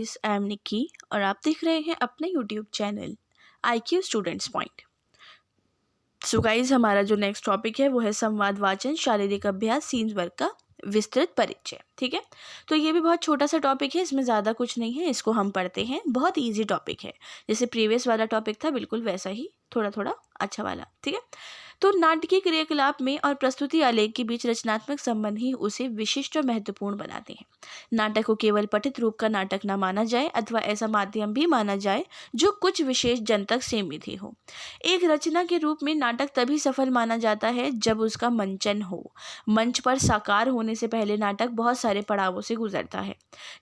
I am Nikki और आप देख रहे हैं अपना YouTube channel IQ students point. So guys, हमारा जो नेक्स्ट टॉपिक है वो है संवाद वाचन शारीरिक अभ्यास सीन्स वर्क का विस्तृत परिचय। ठीक है, तो ये भी बहुत छोटा सा टॉपिक है, इसमें ज़्यादा कुछ नहीं है, इसको हम पढ़ते हैं। बहुत इजी टॉपिक है, जैसे प्रीवियस वाला टॉपिक था बिल्कुल वैसा ही, थोड़ा थोड़ा अच्छा वाला। ठीक है, तो नाटकीय क्रियाकलाप में और प्रस्तुति आलेख के बीच रचनात्मक संबंध ही उसे विशिष्ट और महत्वपूर्ण बनाते हैं। नाटक को केवल पठित रूप का नाटक न माना जाए अथवा ऐसा माध्यम भी माना जाए जो कुछ विशेष जन तक सीमित ही हो। एक रचना के रूप में नाटक तभी सफल माना जाता है जब उसका मंचन हो। मंच पर साकार होने से पहले नाटक बहुत सारे पड़ावों से गुजरता है।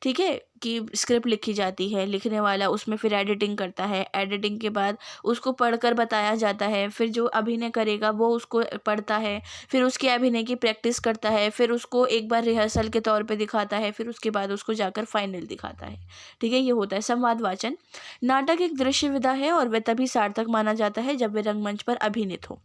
ठीक है, कि स्क्रिप्ट लिखी जाती है, लिखने वाला उसमें फिर एडिटिंग करता है, एडिटिंग के बाद उसको पढ़कर बताया जाता है, फिर जो अभिनय करेगा वो उसको पढ़ता है, फिर उसके अभिनय की प्रैक्टिस करता है, फिर उसको एक बार रिहर्सल के तौर पे दिखाता है, फिर उसके बाद उसको जाकर फाइनल दिखाता है। ठीक है, ये होता है संवाद वाचन। नाटक एक दृश्य विधा है और वह तभी सार्थक माना जाता है जब वे रंगमंच पर अभिनीत हो।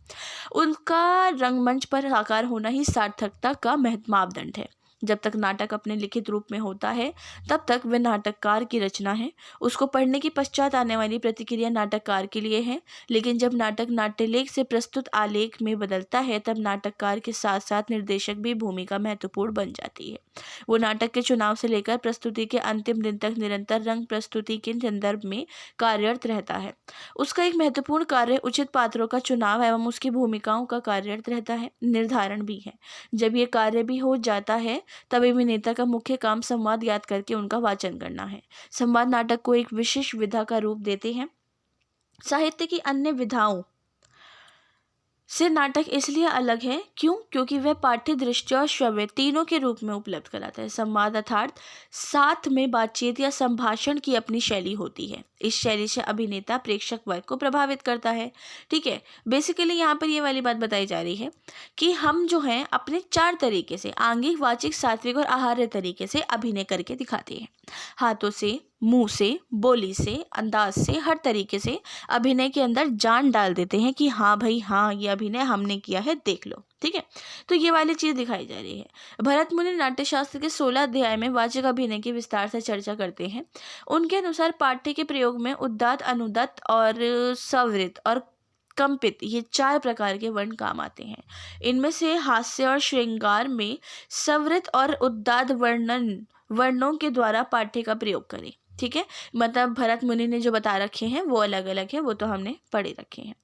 उनका रंगमंच पर साकार होना ही सार्थकता का मापदंड है। जब तक नाटक अपने लिखित रूप में होता है तब तक वह नाटककार की रचना है। उसको पढ़ने के पश्चात आने वाली प्रतिक्रिया नाटककार के लिए है, लेकिन जब नाटक नाट्यलेख से प्रस्तुत आलेख में बदलता है तब नाटककार के साथ साथ निर्देशक भी भूमिका महत्वपूर्ण बन जाती है। वो नाटक के चुनाव से लेकर प्रस्तुति के अंतिम दिन तक निरंतर रंग प्रस्तुति के संदर्भ में कार्यरत रहता है। उसका एक महत्वपूर्ण कार्य उचित पात्रों का चुनाव एवं उसकी भूमिकाओं का कार्यरत रहता है, निर्धारण भी है। जब ये कार्य भी हो जाता है तब अभिनेता का मुख्य काम संवाद याद करके उनका वाचन करना है। संवाद नाटक को एक विशेष विधा का रूप देते हैं। साहित्य की अन्य विधाओं से नाटक इसलिए अलग है क्योंकि वह पाठ्य, दृश्य और श्रव्य तीनों के रूप में उपलब्ध कराता है। संवाद अर्थात साथ में बातचीत या संभाषण की अपनी शैली होती है। इस शैली से अभिनेता प्रेक्षक वर्ग को प्रभावित करता है। ठीक है, बेसिकली यहाँ पर ये वाली बात बताई जा रही है कि हम जो हैं अपने 4 तरीके से आंगिक, वाचिक, सात्विक और आहार्य तरीके से अभिनय करके दिखाते हैं। हाथों से, मुंह से, बोली से, अंदाज से, हर तरीके से अभिनय के अंदर जान डाल देते हैं कि हाँ भाई हाँ, ये अभिनय हमने किया है, देख लो। ठीक है, तो ये वाली चीज दिखाई जा रही है। भरत मुनि नाट्यशास्त्र के 16 अध्याय में वाचिक अभिनय की विस्तार से चर्चा करते हैं। उनके अनुसार पाठ्य के प्रयोग में उदात्त, अनुदात्त और सवृत और कंपित, ये 4 प्रकार के वर्ण काम आते हैं। इनमें से हास्य और श्रृंगार में सवृत और उदात्त वर्णों के द्वारा पाठ्य का प्रयोग करें। ठीक है, मतलब भरत मुनि ने जो बता रखे हैं वो अलग अलग है, वो तो हमने पढ़े रखे हैं।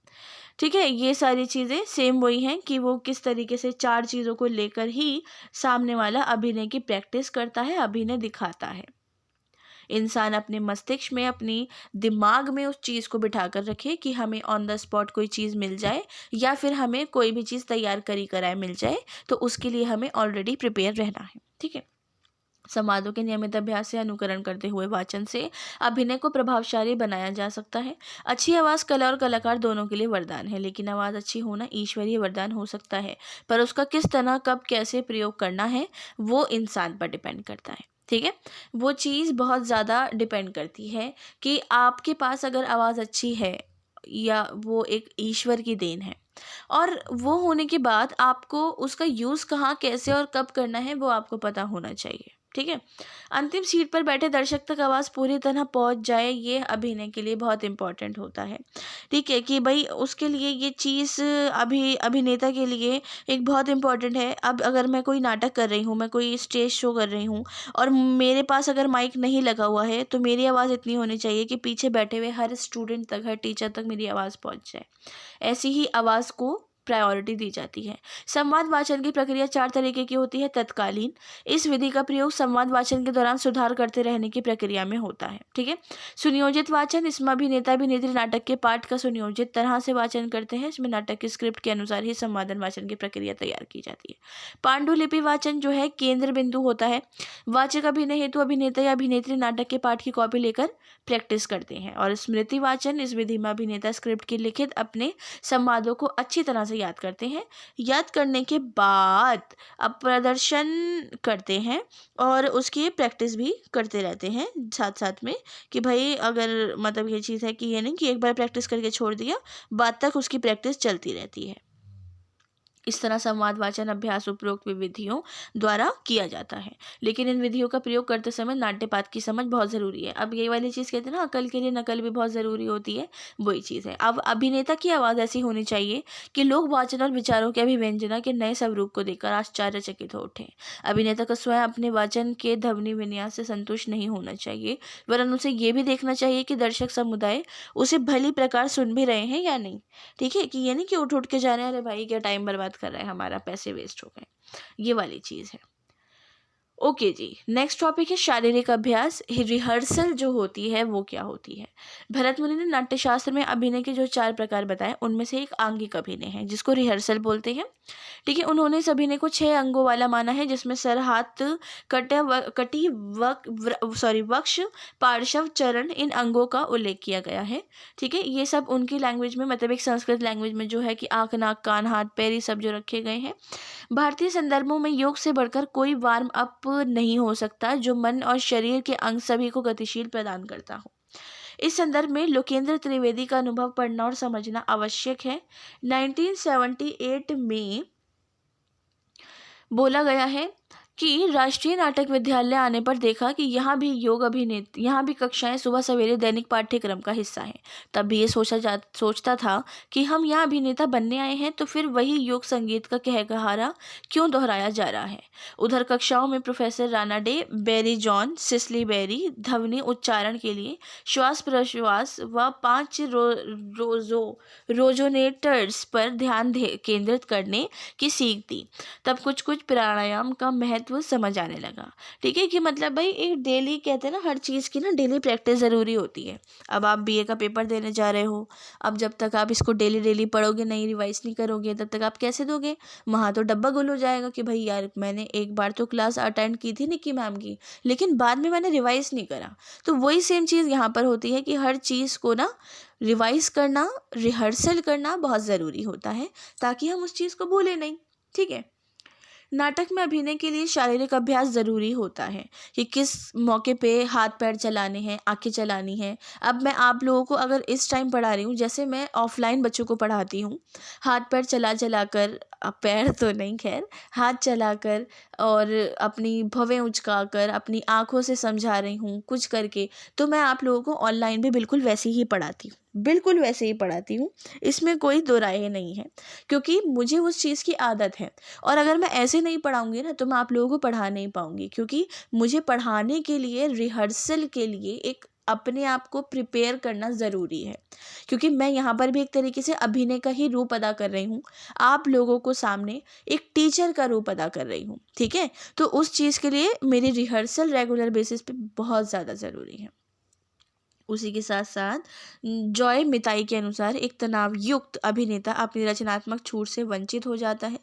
ठीक है, ये सारी चीज़ें सेम वही हैं कि वो किस तरीके से 4 चीज़ों को लेकर ही सामने वाला अभिनय की प्रैक्टिस करता है, अभिनय दिखाता है। इंसान अपने मस्तिष्क में, अपनी दिमाग में उस चीज़ को बिठा कर रखे कि हमें ऑन द स्पॉट कोई चीज़ मिल जाए या फिर हमें कोई भी चीज़ तैयार करी कराए मिल जाए, तो उसके लिए हमें ऑलरेडी प्रिपेयर रहना है। ठीक है, संवादों के नियमित अभ्यास से अनुकरण करते हुए वाचन से अभिनय को प्रभावशाली बनाया जा सकता है। अच्छी आवाज़ कला और कलाकार दोनों के लिए वरदान है, लेकिन आवाज़ अच्छी होना ईश्वरीय वरदान हो सकता है, पर उसका किस तरह, कब, कैसे प्रयोग करना है वो इंसान पर डिपेंड करता है। ठीक है, वो चीज़ बहुत ज़्यादा डिपेंड करती है कि आपके पास अगर आवाज़ अच्छी है या वो एक ईश्वर की देन है, और वो होने के बाद आपको उसका यूज़ कहाँ, कैसे और कब करना है वो आपको पता होना चाहिए। ठीक है, अंतिम सीट पर बैठे दर्शक तक आवाज़ पूरी तरह पहुंच जाए, ये अभिनय के लिए बहुत इंपॉर्टेंट होता है। ठीक है, कि भाई उसके लिए ये चीज़ अभिनेता के लिए एक बहुत इंपॉर्टेंट है। अब अगर मैं कोई नाटक कर रही हूँ, मैं कोई स्टेज शो कर रही हूँ और मेरे पास अगर माइक नहीं लगा हुआ है तो मेरी आवाज़ इतनी होनी चाहिए कि पीछे बैठे हुए हर स्टूडेंट तक, हर टीचर तक मेरी आवाज़ पहुँच जाए। ऐसी ही आवाज़ को प्रायोरिटी दी जाती है। संवाद वाचन की प्रक्रिया 4 तरीके की होती है। तत्कालीन, इस विधि का प्रयोग संवाद वाचन के दौरान सुधार करते रहने की प्रक्रिया में होता है। ठीक है, सुनियोजित वाचन, इसमें अभिनेता अभिनेत्री नाटक के पाठ का सुनियोजित तरह से वाचन करते हैं। इसमें नाटक की स्क्रिप्ट के अनुसार ही संवादन वाचन की प्रक्रिया तैयार की जाती है। पांडुलिपि वाचन जो है केंद्र बिंदु होता है। वाचक अभिनय हेतु अभिनेता या अभिनेत्री नाटक के पाठ की कॉपी लेकर प्रैक्टिस करते हैं। और स्मृति वाचन, इस विधि में अभिनेता स्क्रिप्ट की लिखित अपने संवादों को अच्छी तरह से याद करते हैं। याद करने के बाद अब प्रदर्शन करते हैं और उसकी प्रैक्टिस भी करते रहते हैं साथ साथ में, कि भाई अगर मतलब ये चीज़ है कि ये नहीं कि एक बार प्रैक्टिस करके छोड़ दिया, बाद तक उसकी प्रैक्टिस चलती रहती है। इस तरह संवाद वाचन अभ्यास उपरोक्त विधियों द्वारा किया जाता है, लेकिन इन विधियों का प्रयोग करते समय नाट्यपात की समझ बहुत ज़रूरी है। अब ये वाली चीज़ कहते हैं ना, अकल के लिए नकल भी बहुत ज़रूरी होती है, वही चीज़ है। अब अभिनेता की आवाज़ ऐसी होनी चाहिए कि लोग वाचन और विचारों के अभिव्यंजना के नए स्वरूप को देखकर आश्चर्यचकित हो उठें। अभिनेता को स्वयं अपने वाचन के ध्वनि विन्यास से संतुष्ट नहीं होना चाहिए, वरन उसे ये भी देखना चाहिए कि दर्शक समुदाय उसे भली प्रकार सुन भी रहे हैं या नहीं। ठीक है, कि ये नहीं कि उठ उठ के जा रहे हैं, अरे भाई क्या टाइम बर्बाद कर रहा है, हमारा पैसे वेस्ट हो गए, ये वाली चीज़ है। ओके जी, नेक्स्ट टॉपिक है शारीरिक अभ्यास। रिहर्सल जो होती है वो क्या होती है? भरत मुनि ने नाट्यशास्त्र में अभिनय के जो 4 प्रकार बताए, उनमें से एक आंगिक अभिनय है जिसको रिहर्सल बोलते हैं। ठीक है, उन्होंने इस अभिनय को 6 अंगों वाला माना है, जिसमें सर, हाथ, कटी, वक्ष, पार्श्व, चरण, इन अंगों का उल्लेख किया गया है। ठीक है, ये सब उनकी लैंग्वेज में, मतलब एक संस्कृत लैंग्वेज में जो है कि आँख, नाक, कान, हाथ, पैर, ये सब जो रखे गए हैं। भारतीय संदर्भों में योग से बढ़कर कोई वार्म अप नहीं हो सकता जो मन और शरीर के अंग सभी को गतिशील प्रदान करता हो। इस संदर्भ में लोकेंद्र त्रिवेदी का अनुभव पढ़ना और समझना आवश्यक है। 1978 में बोला गया है कि राष्ट्रीय नाटक विद्यालय आने पर देखा कि यहाँ भी कक्षाएं सुबह सवेरे दैनिक पाठ्यक्रम का हिस्सा हैं। तब भी ये सोचता था कि हम यहाँ अभिनेता बनने आए हैं, तो फिर वही योग संगीत का कहकहारा क्यों दोहराया जा रहा है। उधर कक्षाओं में professor Ranade, Barry John, Cicely Berry ध्वनि उच्चारण के लिए श्वास प्रश्वास व 5 रोजोनेटर्स पर ध्यान केंद्रित करने की सीख दी। तब कुछ प्राणायाम का महत्व समझ आने लगा। ठीक है, कि मतलब भाई एक डेली, कहते हैं ना, हर चीज़ की ना डेली प्रैक्टिस ज़रूरी होती है। अब आप बीए का पेपर देने जा रहे हो, अब जब तक आप इसको डेली पढ़ोगे नहीं, रिवाइज नहीं करोगे, तब तक आप कैसे दोगे? वहाँ तो डब्बा गुल हो जाएगा कि भाई यार मैंने एक बार तो क्लास अटेंड की थी निक्की मैम की, लेकिन बाद में मैंने रिवाइज नहीं करा। तो वही सेम चीज़ यहाँ पर होती है कि हर चीज़ को ना रिवाइज करना, रिहर्सल करना बहुत ज़रूरी होता है, ताकि हम उस चीज़ को भूलें नहीं। ठीक है, नाटक में अभिनय के लिए शारीरिक अभ्यास ज़रूरी होता है कि किस मौके पे हाथ पैर चलाने हैं, आंखें चलानी हैं। अब मैं आप लोगों को अगर इस टाइम पढ़ा रही हूँ, जैसे मैं ऑफलाइन बच्चों को पढ़ाती हूँ, हाथ पैर चला कर, पैर तो नहीं खैर, हाथ चलाकर और अपनी भवें उचकाकर अपनी आँखों से समझा रही हूँ कुछ करके, तो मैं आप लोगों को ऑनलाइन भी बिल्कुल वैसे ही पढ़ाती हूँ, बिल्कुल वैसे ही पढ़ाती हूँ। इसमें कोई दो राय नहीं है, क्योंकि मुझे उस चीज़ की आदत है। और अगर मैं ऐसे नहीं पढ़ाऊँगी ना, तो मैं आप लोगों को पढ़ा नहीं पाऊँगी, क्योंकि मुझे पढ़ाने के लिए, रिहर्सल के लिए एक अपने आप को प्रिपेयर करना ज़रूरी है, क्योंकि मैं यहाँ पर भी एक तरीके से अभिनय का ही रूप अदा कर रही हूँ, आप लोगों को सामने एक टीचर का रूप अदा कर रही हूँ। ठीक है, तो उस चीज़ के लिए मेरी रिहर्सल रेगुलर बेसिस पे बहुत ज़्यादा ज़रूरी है। उसी के साथ साथ जॉय मिताई के अनुसार एक तनाव युक्त अभिनेता अपनी रचनात्मक छूट से वंचित हो जाता है।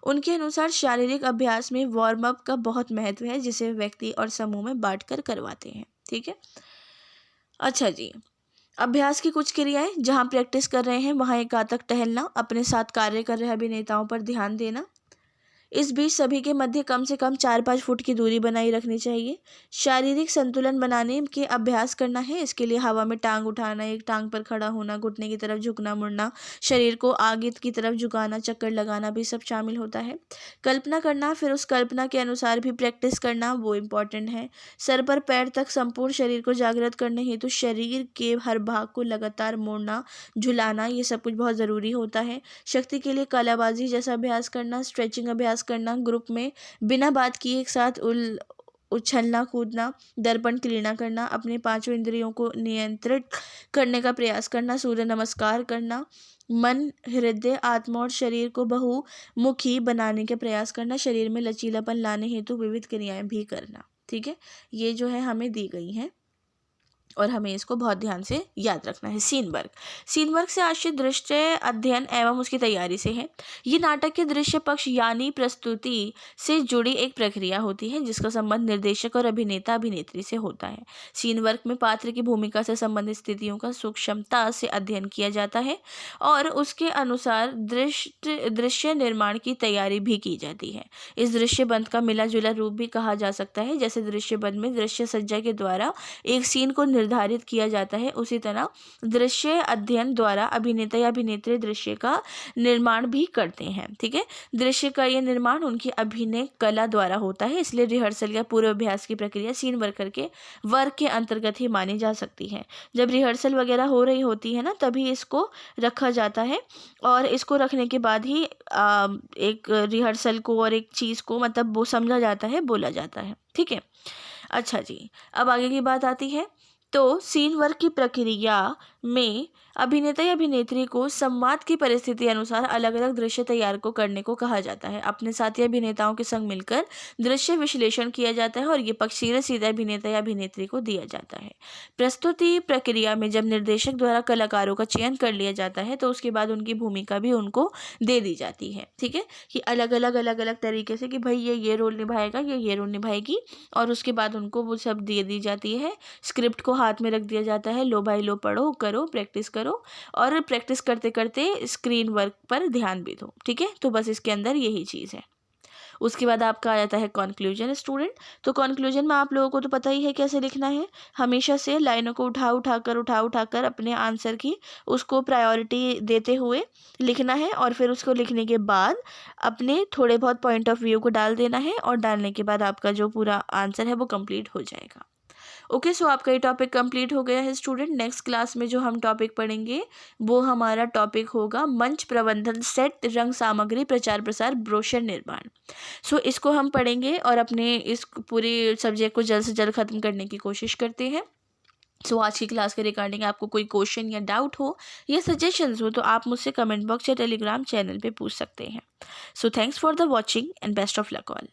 उनके अनुसार शारीरिक अभ्यास में वार्म अप का बहुत महत्व है, जिसे व्यक्ति और समूह में बांटकर करवाते हैं। ठीक है, अच्छा जी, अभ्यास की कुछ क्रियाएं। जहां प्रैक्टिस कर रहे हैं वहां एकांतक टहलना, अपने साथ कार्य कर रहे अभिनेताओं पर ध्यान देना, इस बीच सभी के मध्य कम से कम 4-5 फुट की दूरी बनाई रखनी चाहिए। शारीरिक संतुलन बनाने के अभ्यास करना है, इसके लिए हवा में टांग उठाना, एक टांग पर खड़ा होना, घुटने की तरफ झुकना मुड़ना, शरीर को आगे की तरफ झुकाना, चक्कर लगाना भी सब शामिल होता है। कल्पना करना, फिर उस कल्पना के अनुसार भी प्रैक्टिस करना, वो इम्पॉर्टेंट है। सर पर पैर तक संपूर्ण शरीर को जागृत करने हेतु शरीर के हर भाग को लगातार मोड़ना, झुलाना, ये सब कुछ बहुत ज़रूरी होता है। शक्ति के लिए कलाबाजी जैसा अभ्यास करना, स्ट्रेचिंग अभ्यास करना, ग्रुप में बिना बात किए एक साथ उछलना कूदना, दर्पण क्रीड़ा करना, अपने 5 इंद्रियों को नियंत्रित करने का प्रयास करना, सूर्य नमस्कार करना, मन, हृदय, आत्मा और शरीर को बहुमुखी बनाने के प्रयास करना, शरीर में लचीलापन लाने हेतु विविध क्रियाएं भी करना। ठीक है, ये जो है हमें दी गई हैं और हमें इसको बहुत ध्यान से याद रखना है। सीन वर्क से आश्रित दृश्य अध्ययन एवं उसकी तैयारी से है। ये नाटक के दृश्य पक्ष यानी प्रस्तुति से जुड़ी एक प्रक्रिया होती है, जिसका संबंध निर्देशक और अभिनेता अभिनेत्री से होता है। सीन वर्क में पात्र की भूमिका से संबंधित स्थितियों का सूक्ष्मता से अध्ययन किया जाता है और उसके अनुसार दृश्य निर्माण की तैयारी भी की जाती है। इस दृश्य बंध का मिला जुला रूप भी कहा जा सकता है, जैसे दृश्य बंध में दृश्य सज्जा के द्वारा एक सीन को निर्धारित किया जाता है उसी तरह दृश्य अध्ययन द्वारा अभिनेता या अभिनेत्री दृश्य का निर्माण भी करते हैं। ठीक है, दृश्य का ये निर्माण उनकी अभिनय कला द्वारा होता है, इसलिए रिहर्सल या पूर्वाभ्यास की प्रक्रिया सीन वर्क के वर्क के अंतर्गत ही मानी जा सकती है। जब रिहर्सल वगैरह हो रही होती है ना, तभी इसको रखा जाता है और इसको रखने के बाद ही एक रिहर्सल को और एक चीज़ को मतलब वो समझा जाता है, बोला जाता है। ठीक है, अच्छा जी, अब आगे की बात आती है। तो सीन वर्क की प्रक्रिया में अभिनेता या अभिनेत्री को संवाद की परिस्थिति अनुसार अलग अलग दृश्य तैयार को करने को कहा जाता है। अपने साथी अभिनेताओं के संग मिलकर दृश्य विश्लेषण किया जाता है और ये पक्ष सीधे अभिनेता या अभिनेत्री को दिया जाता है। प्रस्तुति प्रक्रिया में जब निर्देशक द्वारा कलाकारों का चयन कर लिया जाता है तो उसके बाद उनकी भूमिका भी उनको दे दी जाती है। ठीक है, कि अलग अलग तरीके से कि भाई ये रोल निभाएगा, ये रोल निभाएगी, और उसके बाद उनको वो सब दे दी जाती है। स्क्रिप्ट को हाथ में रख दिया जाता है, लो भाई लो, पढ़ो, करो, प्रैक्टिस करो, और प्रैक्टिस करते करते स्क्रीन वर्क पर ध्यान भी दो। ठीक है, तो बस इसके अंदर यही चीज़ है। उसके बाद आपका आ जाता है कॉन्क्लूजन स्टूडेंट। तो कॉन्क्लूजन में आप लोगों को तो पता ही है कैसे लिखना है। हमेशा से लाइनों को उठा कर अपने आंसर की उसको प्रायोरिटी देते हुए लिखना है, और फिर उसको लिखने के बाद अपने थोड़े बहुत पॉइंट ऑफ व्यू को डाल देना है, और डालने के बाद आपका जो पूरा आंसर है वो कंप्लीट हो जाएगा। ओके, सो आपका ये टॉपिक कंप्लीट हो गया है स्टूडेंट। नेक्स्ट क्लास में जो हम टॉपिक पढ़ेंगे वो हमारा टॉपिक होगा मंच प्रबंधन, सेट, रंग सामग्री, प्रचार प्रसार, ब्रोशर निर्माण। सो इसको हम पढ़ेंगे और अपने इस पूरे सब्जेक्ट को जल्द से जल्द ख़त्म करने की कोशिश करते हैं। सो आज की क्लास के रिगार्डिंग आपको कोई क्वेश्चन या डाउट हो या सजेशंस हो तो आप मुझसे कमेंट बॉक्स या टेलीग्राम चैनल पे पूछ सकते हैं। So thanks for the watching and best of luck all.